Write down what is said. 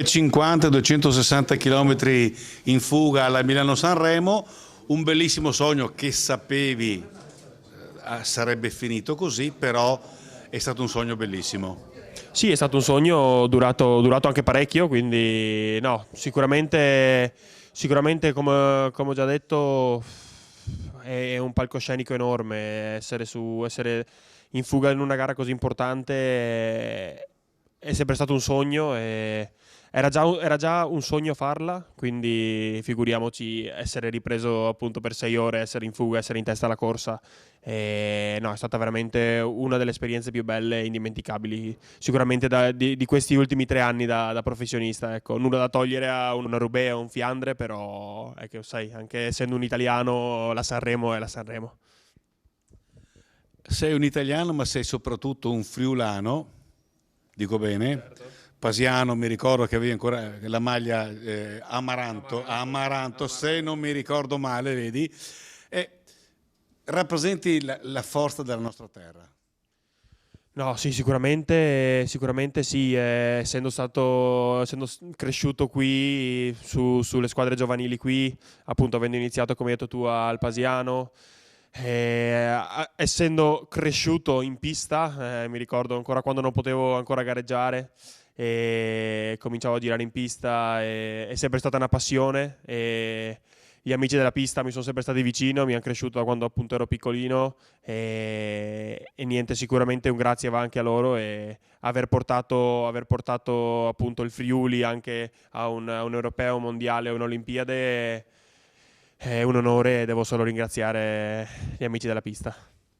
250-260 km in fuga alla Milano-Sanremo, un bellissimo sogno che sapevi sarebbe finito così, però è stato un sogno bellissimo. Sì, è stato un sogno durato anche parecchio, quindi no, sicuramente come ho già detto è un palcoscenico enorme, essere in fuga in una gara così importante è sempre stato un sogno e era già un sogno farla, quindi figuriamoci essere ripreso appunto per 6 ore, essere in fuga, essere in testa alla corsa. E, no, è stata veramente una delle esperienze più belle e indimenticabili, sicuramente di questi ultimi 3 anni da professionista. Ecco, nulla da togliere a una Roubaix o un Fiandre, però è che sai, anche essendo un italiano, la Sanremo è la Sanremo. Sei un italiano, ma sei soprattutto un friulano, dico bene. Pasiano, mi ricordo che avevi ancora la maglia Amaranto, se non mi ricordo male, vedi, e rappresenti la forza della nostra terra. No, sì, sicuramente sì, essendo cresciuto qui sulle squadre giovanili qui, appunto avendo iniziato come hai detto tu al Pasiano, essendo cresciuto in pista, mi ricordo ancora quando non potevo ancora gareggiare e cominciavo a girare in pista, è sempre stata una passione e gli amici della pista mi sono sempre stati vicino, mi hanno cresciuto da quando appunto ero piccolino e niente, sicuramente un grazie va anche a loro e aver portato appunto il Friuli anche a un europeo, un mondiale, un'Olimpiade è un onore e devo solo ringraziare gli amici della pista.